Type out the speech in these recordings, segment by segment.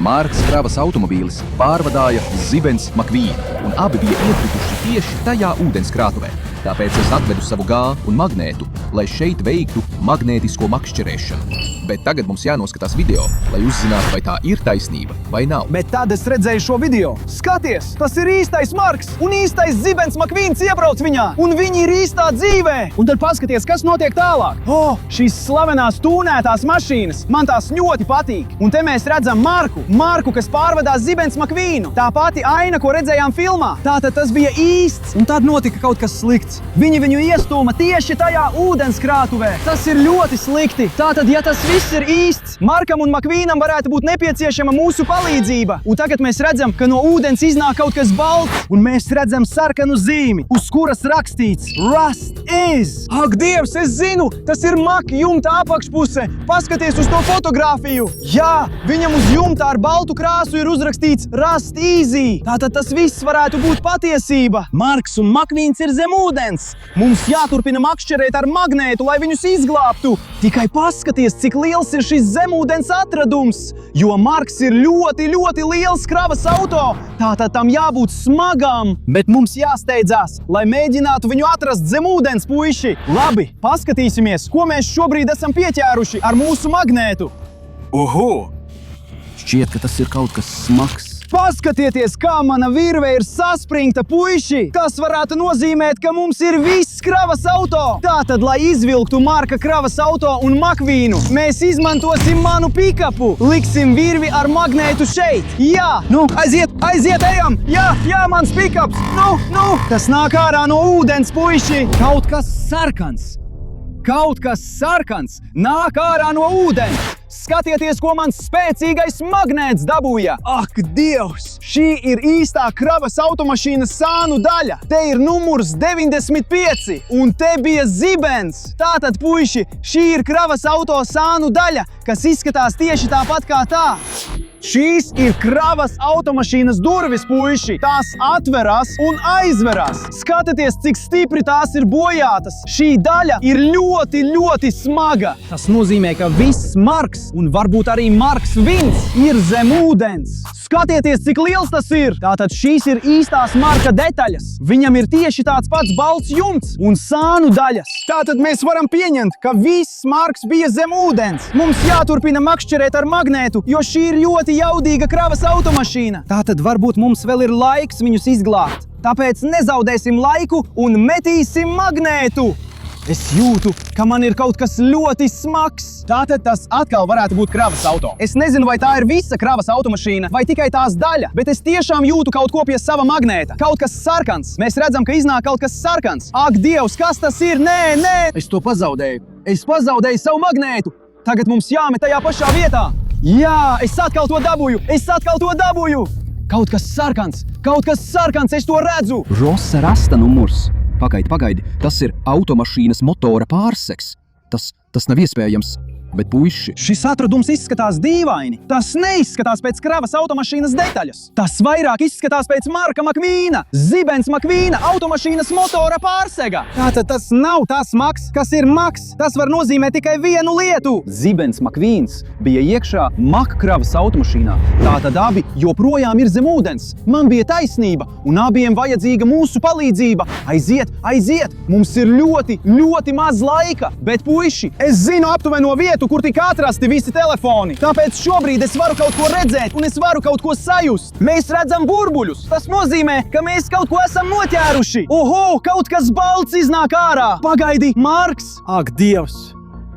Marks kravas automobīlis pārvadāja Zibens Makvīnu, un abi bija iekrituši tieši tajā ūdenskrātuvē. Tāpēc es atvedu savu G un magnētu, lai šeit veiktu magnētisko makšķerēšanu. Bet tagad mums jānoskatās video, lai uzzinātu, vai tā ir taisnība vai nav. Bet tad es redzēju šo video. Skaties, tas ir īstais Marks un īstais Zibens Makvīns iebrauc viņā, un viņi ir īstā dzīvē. Un tad paskaties, kas notiek tālāk. Šīs slavenās tūnētās mašīnas, man tās ļoti patīk. Un te mēs redzam Marku, kas pārvadā Zibens Makvīnu. Tā pati aina, ko redzējām filmā. Tātad tas bija īsts, un tad notika kaut kas slikts. Viņi viņu iestūma tieši tajā ūdenskrātuvē. Tas ir ļoti slikti. Tātad, ja tas viss ir īsts, Markam un Makvīnam varētu būt nepieciešama mūsu palīdzība. Un tagad mēs redzam, ka no ūdens iznāk kaut kas balts, un mēs redzam sarkanu zīmi, uz kuras rakstīts Rust is. Ak, Dievs, es zinu, tas ir Maka jumta apakšpuse. Paskaties uz to fotogrāfiju. Jā, viņam uz jumta ar baltu krāsu ir uzrakstīts Rust easy. Tātad tas viss varētu būt patiesība. Marks un Makvīns ir zem ūdens. Mums jāturpina makšķerēt ar magnētu, lai viņus izglābtu. Tikai paskaties, cik liels ir šis zemūdens atradums, jo Marks ir ļoti, ļoti liels kravas auto. Tātad tam jābūt smagam. Bet mums jāsteidzās, lai mēģinātu viņu atrast zem ūdens, puiši. Labi, paskatīsimies, ko mēs šobrīd esam pieķēruši ar mūsu magnētu. Oho! Šķiet, ka tas ir kaut kas smags. Paskatieties, kā mana virve ir saspringta, puiši! Tas varētu nozīmēt, ka mums ir viss kravas auto! Tātad, lai izvilktu Marka kravas auto un Makvīnu, mēs izmantosim manu pikapu! Liksim virvi ar magnētu šeit! Jā! Nu, aiziet, ejam! Jā, mans pikaps! Nu! Tas nāk ārā no ūdens, puiši! Kaut kas sarkans nāk ārā no ūdens! Skatieties, ko mans spēcīgais magnēts dabūja! Ak, Dievs! Šī ir īstā kravas automašīnas sānu daļa. Te ir numurs 95, un te bija Zibens. Tātad, puiši, šī ir kravas auto sānu daļa, kas izskatās tieši tāpat kā tā. Šīs ir kravas automašīnas durvis, puiši. Tās atverās un aizverās. Skatieties, cik stipri tās ir bojātas. Šī daļa ir ļoti, ļoti smaga. Tas nozīmē, ka viss Marks un varbūt arī Marks Vins ir zem ūdens. Skatieties, cik liels tas ir! Tātad šīs ir īstās Marka detaļas. Viņam ir tieši tāds pats balts jumts un sānu daļas. Tātad mēs varam pieņemt, ka viss Marks bija zem ūdens. Mums jāturpina makšķerēt ar magnētu, jo šī ir ļoti jaudīga kravas automašīna. Tātad varbūt mums vēl ir laiks viņus izglābt. Tāpēc nezaudēsim laiku un metīsim magnētu. Es jūtu, ka man ir kaut kas ļoti smags. Tātad tas atkal varētu būt kravas auto. Es nezinu, vai tā ir visa kravas automašīna vai tikai tās daļa, bet es tiešām jūtu kaut ko pie sava magnēta. Kaut kas sarkans. Mēs redzam, ka iznāk kaut kas sarkans. Ak, Dievs, kas tas ir? Nē! Es to pazaudēju. Es pazaudēju savu magnētu. Tagad mums jāmet tajā pašā vietā. Jā, es atkal to dabūju. Kaut kas sarkans, es to redzu. Rosa rasta numurs. Pagaidi, tas ir automašīnas motora pārsegs. Tas nav iespējams. Bet, puiši, šis atradums izskatās dīvaini. Tas neizskatās pēc kravas automašīnas detaļas. Tas vairāk izskatās pēc Marka Makvīna, Zibens Makvīna automašīnas motora pārsega. Tātad tas nav tas Maks, kas ir Maks. Tas var nozīmēt tikai vienu lietu. Zibens Makvīns bija iekšā Maka kravas automašīnā. Tātad abi joprojām ir zem ūdens. Man bija taisnība, un abiem vajadzīga mūsu palīdzība. Aiziet! Mums ir ļoti, ļoti maz laika. Bet, puiši, es zinu aptuveno vietu, kur tika atrasti visi telefoni. Tāpēc šobrīd es varu kaut ko redzēt un es varu kaut ko sajust. Mēs redzam burbuļus. Tas nozīmē, ka mēs kaut ko esam noķēruši. Oho, kaut kas balts iznāk ārā. Pagaidi, Marks! Ak, Dievs!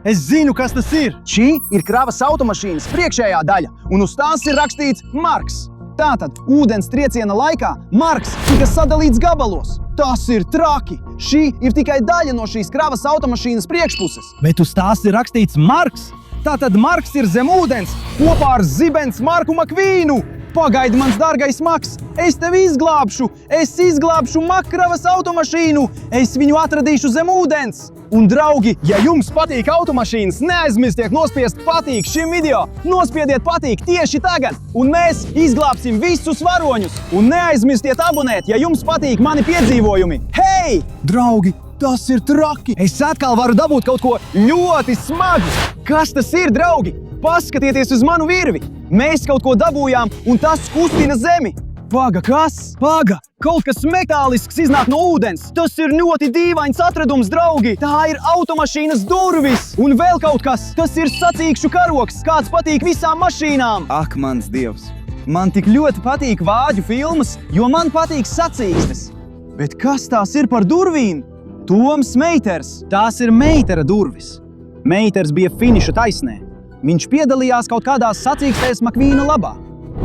Es zinu, kas tas ir. Šī ir kravas automašīnas priekšējā daļa, un uz tās ir rakstīts Marks. Tātad, ūdens trieciena laikā Marks tika sadalīts gabalos. Tas ir traki! Šī ir tikai daļa no šīs kravas automašīnas priekšpuses. Bet uz tās ir rakstīts Marks. Tātad Marks ir zem ūdens kopā ar Zibens Marku Makvīnu. Pagaidi, mans dārgais Maks, es tevi izglābšu! Es izglābšu Maka kravas automašīnu! Es viņu atradīšu zem ūdens! Un, draugi, ja jums patīk automašīnas, neaizmirstiet nospiest patīk šim video! Nospiediet patīk tieši tagad! Un mēs izglābsim visus varoņus! Un neaizmirstiet abonēt, ja jums patīk mani piedzīvojumi! Hei! Draugi, tas ir traki! Es atkal varu dabūt kaut ko ļoti smagu! Kas tas ir, draugi? Paskatieties uz manu virvi! Mēs kaut ko dabūjām, un tas kustina zemi. Paga, kas? Paga! Kaut kas metālisks iznāk no ūdens. Tas ir ļoti dīvains atradums, draugi. Tā ir automašīnas durvis. Un vēl kaut kas. Tas ir sacīkšu karoks. Kāds patīk visām mašīnām. Ak, mans dievs. Man tik ļoti patīk vāģu filmas, jo man patīk sacīkstes. Bet kas tās ir par durvīm? Toms Meiters. Tās ir Meitera durvis. Meiters bija finiša taisnē. Viņš piedalījās kaut kādās sacīkstēs Makvīna labā.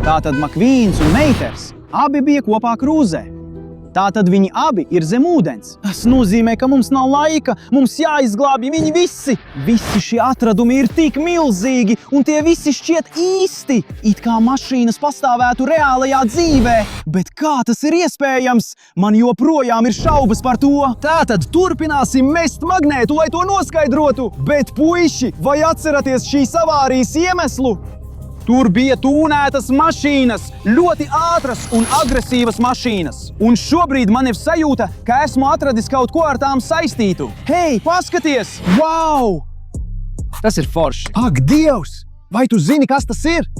Tātad Makvīns un Meiters abi bija kopā krūzē. Tātad viņi abi ir zem ūdens. Tas nozīmē, ka mums nav laika, mums jāizglābj viņi visi. Visi šie atradumi ir tik milzīgi, un tie visi šķiet īsti, it kā mašīnas pastāvētu reālajā dzīvē. Bet kā tas ir iespējams? Man joprojām ir šaubas par to. Tātad turpināsim mest magnētu, lai to noskaidrotu. Bet puiši, vai atceraties šīs avārijas iemeslu? Tur bija tūnētas mašīnas, ļoti ātras un agresīvas mašīnas. Un šobrīd man ir sajūta, ka esmu atradis kaut ko ar tām saistītu. Hei, paskaties! Wow! Tas ir forši. Ak, Dievs! Vai tu zini, kas tas ir?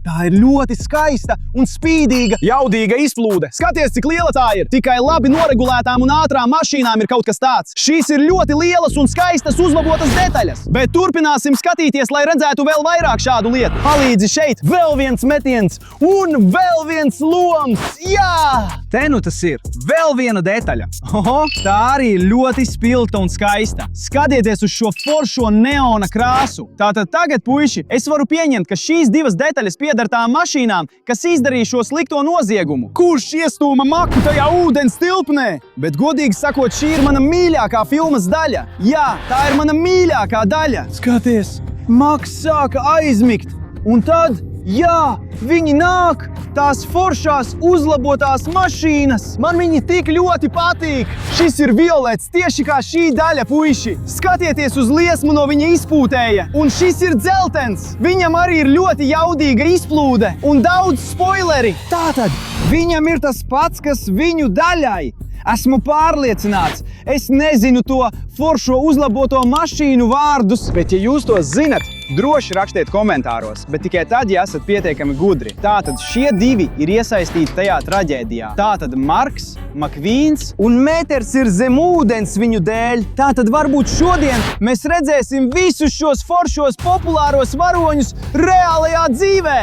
Tā ir ļoti skaista un spīdīga, jaudīga izplūde. Skaties, cik liela tā ir! Tikai labi noregulētām un ātrām mašīnām ir kaut kas tāds. Šīs ir ļoti lielas un skaistas uzlabotas detaļas. Bet turpināsim skatīties, lai redzētu vēl vairāk šādu lietu. Palīdzi šeit! Vēl viens metiens un vēl viens loms! Jā! Te nu tas ir. Vēl viena detaļa. Oho, tā arī ir ļoti spilgta un skaista. Skatieties uz šo foršo neona krāsu. Tātad tagad, puiši, es varu pieņemt, ka šīs divas detaļas pieder tām mašīnām, kas izdarīja šo slikto noziegumu. Kurš iestūma maku tajā ūdens tilpnē? Bet godīgi sakot, šī ir mana mīļākā filmas daļa. Jā, tā ir mana mīļākā daļa. Skaties, maks sāka aizmigt. Un tad, jā, viņi nāk, tās foršās uzlabotās mašīnas. Man viņi tik ļoti patīk. Šis ir violets, tieši kā šī daļa, puiši. Skatieties uz liesmu no viņa izpūtēja. Un šis ir dzeltens. Viņam arī ir ļoti jaudīga izplūde un daudz spoileri. Tātad, viņam ir tas pats, kas viņu daļai. Esmu pārliecināts. Es nezinu to foršo uzlaboto mašīnu vārdus, bet ja jūs to zinat, droši rakstiet komentāros, bet tikai tad, ja esat pietiekami gudri. Tātad šie divi ir iesaistīti tajā traģēdijā. Tātad Marks, Makvīns un Meiters ir zem ūdens viņu dēļ. Tātad varbūt šodien mēs redzēsim visus šos foršos populāros varoņus reālajā dzīvē.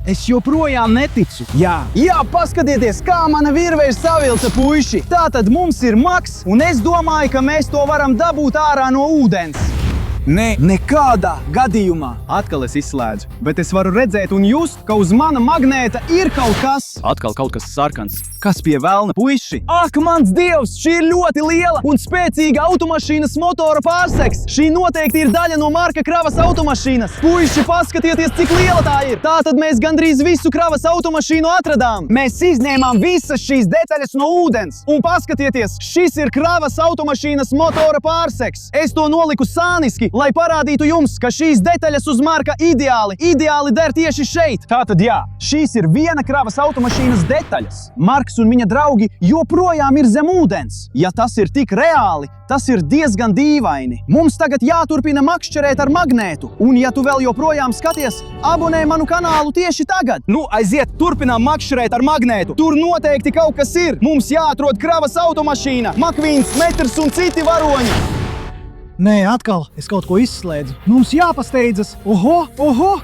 Es joprojām neticu. Jā, paskatieties, kā mana virve ir savilta, puiši. Tātad mums ir Maks, un es domāju, ka mēs to varam dabūt ārā no ūdens. Nē, nekādā gadījumā. Atkal es izslēdzu, bet es varu redzēt un just, ka uz mana magnēta ir kaut kas. Atkal kaut kas sarkans. Kas pie velna, puiši? Ak, mans Dievs, šī ir ļoti liela un spēcīga automašīnas motora pārsegs. Šī noteikti ir daļa no Marka kravas automašīnas. Puiši, paskatieties, cik liela tā ir. Tātad mēs gandrīz visu kravas automašīnu atradām. Mēs izņēmām visas šīs detaļas no ūdens. Un paskatieties, šis ir kravas automašīnas motora pārsegs. Es to noliku sāniski, lai parādītu jums, ka šīs detaļas uz Marka ideāli der tieši šeit. Tātad jā, šīs ir viena kravas automašīnas detaļas. Marks un viņa draugi joprojām ir zem ūdens. Ja tas ir tik reāli, tas ir diezgan dīvaini. Mums tagad jāturpina makšķerēt ar magnētu. Un ja tu vēl joprojām skaties, abonē manu kanālu tieši tagad. Nu, aiziet, turpinām makšķerēt ar magnētu. Tur noteikti kaut kas ir. Mums jāatrod kravas automašīna, Makvīns, Meiters un citi varoņi. Nē, atkal, es kaut ko izslēdzu. Mums jāpasteidzas. Oho,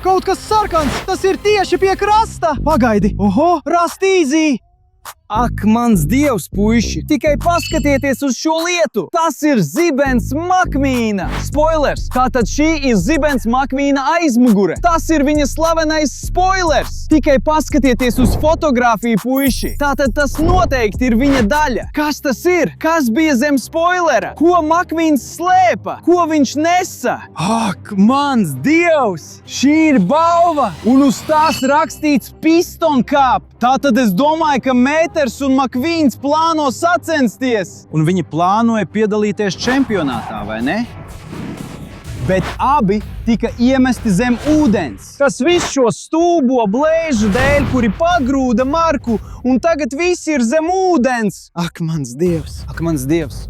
kaut kas sarkans. Tas ir tieši pie krasta. Pagaidi. Oho, rastīzī. Ak, mans Dievs, puiši, tikai paskatieties uz šo lietu. Tas ir zibens Makvīna. Spoilers, tātad šī ir zibens Makvīna aizmugure. Tas ir viņa slavenais spoilers. Tikai paskatieties uz fotogrāfiju, puiši. Tātad tas noteikti ir viņa daļa. Kas tas ir? Kas bija zem spoilera? Ko Makvīns slēpa? Ko viņš nesa? Ak, mans Dievs! Šī ir balva, un uz tās rakstīts pistonkāp. Tātad es domāju, ka Meiters un Makvīns plāno sacensties. Un viņi plānoja piedalīties čempionātā, vai ne? Bet abi tika iemesti zem ūdens. Tas viss šo stulbo blēžu dēļ, kuri pagrūda Marku, un tagad visi ir zem ūdens. Ak, mans Dievs! Ak, mans Dievs!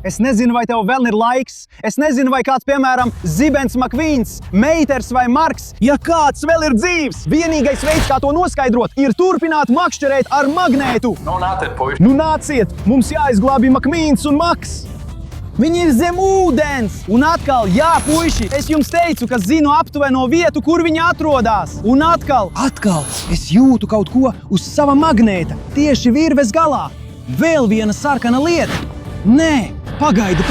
Es nezinu, vai tev vēl ir laiks. Es nezinu, vai kāds, piemēram, Zibens Makvīns, Meiters vai Marks, ja kāds vēl ir dzīvs. Vienīgais veids, kā to noskaidrot, ir turpināt makšķerēt ar magnētu. Nu, nāciet, puiši. Nu nāciet, mums jāizglābj Makvīns un Maks. Viņi ir zem ūdens! Un atkal, jā, puiši, es jums teicu, ka zinu aptuveno vietu, kur viņi atrodas. Un atkal, es jūtu kaut ko uz sava magnēta, tieši virves galā. Vēl viena sarkana lieta. Nē, pagaidi.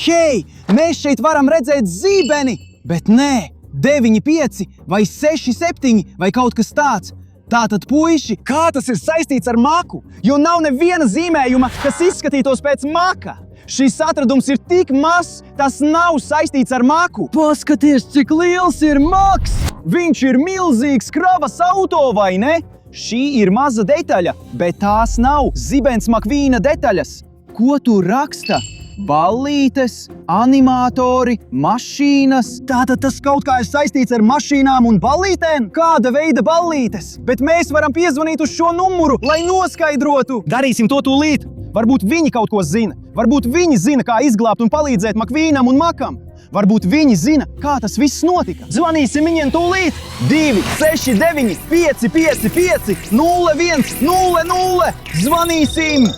Hei, mēs šeit varam redzēt zibeni! Bet nē, 9, 5 vai 6, 7 vai kaut kas tāds. Tātad, puiši, kā tas ir saistīts ar maku? Jo nav neviena zīmējuma, kas izskatītos pēc maka. Šis atradums ir tik mazs, tas nav saistīts ar maku. Paskaties, cik liels ir Maks! Viņš ir milzīgs kravas auto, vai ne? Šī ir maza detaļa, bet tās nav Zibens Makvīna detaļas. Ko tu raksta? Ballītes, animatori, mašīnas. Tātad tas kaut kā ir saistīts ar mašīnām un ballītēm? Kāda veida ballītes? Bet mēs varam piezvanīt uz šo numuru, lai noskaidrotu. Darīsim to tūlīt. Varbūt viņi kaut ko zina. Varbūt viņi zina, kā izglābt un palīdzēt Makvīnam un Makam. Varbūt viņi zina, kā tas viss notika. Zvanīsim viņiem tūlīt. 2, 6, 9, 5, 5, 5, 0, 1, 0, 0. Zvanīsim!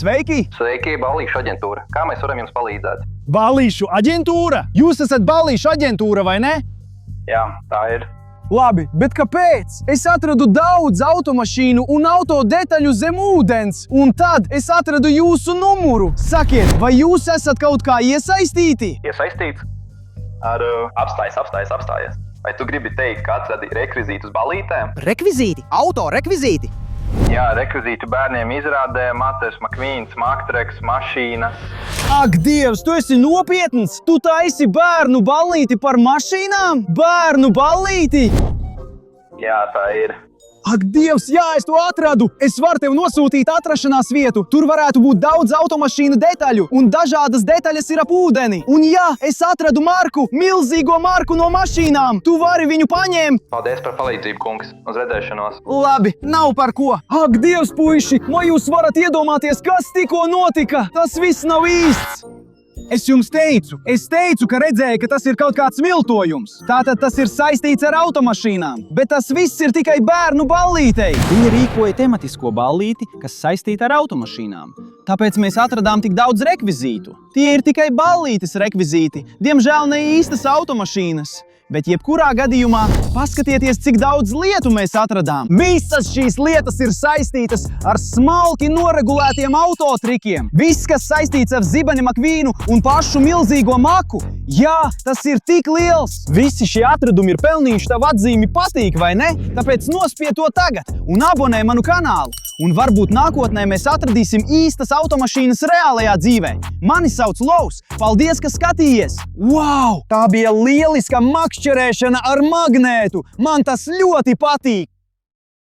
Sveiki! Sveiki, Ballīšu aģentūra. Kā mēs varam jums palīdzēt? Ballīšu aģentūra? Jūs esat Ballīšu aģentūra, vai ne? Jā, tā ir. Labi, bet kāpēc? Es atradu daudz automašīnu un auto detaļu zem ūdens, un tad es atradu jūsu numuru. Sakiet, vai jūs esat kaut kā iesaistīti? Iesaistīts? Apstājies. Vai tu gribi teikt, ka atradi rekvizītus ballītēm? Rekvizīti? Auto rekvizīti? Jā, rekvizītu bērniem izrādē, Maters, Makvīns, Maktreks, mašīna. Ak, Dievs, tu esi nopietns! Tu taisi bērnu ballīti par mašīnām? Bērnu ballīti! Jā, tā ir. Ak, Dievs, jā, es to atradu! Es varu tev nosūtīt atrašanās vietu. Tur varētu būt daudz automašīnu detaļu, un dažādas detaļas ir ap ūdeni. Un jā, es atradu Marku, milzīgo Marku no mašīnām. Tu vari viņu paņemt. Paldies par palīdzību, kungs. Uz redzēšanos. Labi, nav par ko. Ak, Dievs, puiši, vai jūs varat iedomāties, kas tikko notika? Tas viss nav īsts. Es jums teicu, ka redzēju, ka tas ir kaut kāds viltojums. Tātad tas ir saistīts ar automašīnām. Bet tas viss ir tikai bērnu ballītei. Viņi rīkoja tematisko ballīti, kas saistīta ar automašīnām. Tāpēc mēs atradām tik daudz rekvizītu. Tie ir tikai ballītes rekvizīti. Diemžēl ne īstas automašīnas. Bet jebkurā gadījumā paskatieties, cik daudz lietu mēs atradām. Visas šīs lietas ir saistītas ar smalki noregulētiem autotrikiem. Viss, kas saistīts ar Zibeni Makvīnu un pašu milzīgo Maku. Jā, tas ir tik liels. Visi šie atradumi ir pelnījuši tavu atzīmi patīk, vai ne? Tāpēc nospied to tagad un abonē manu kanālu. Un varbūt nākotnē mēs atradīsim īstas automašīnas reālajā dzīvē. Mani sauc Lovs. Paldies, ka skatījies! Wow! Tā bija lieliska makšķerēšana ar magnētu! Man tas ļoti patīk!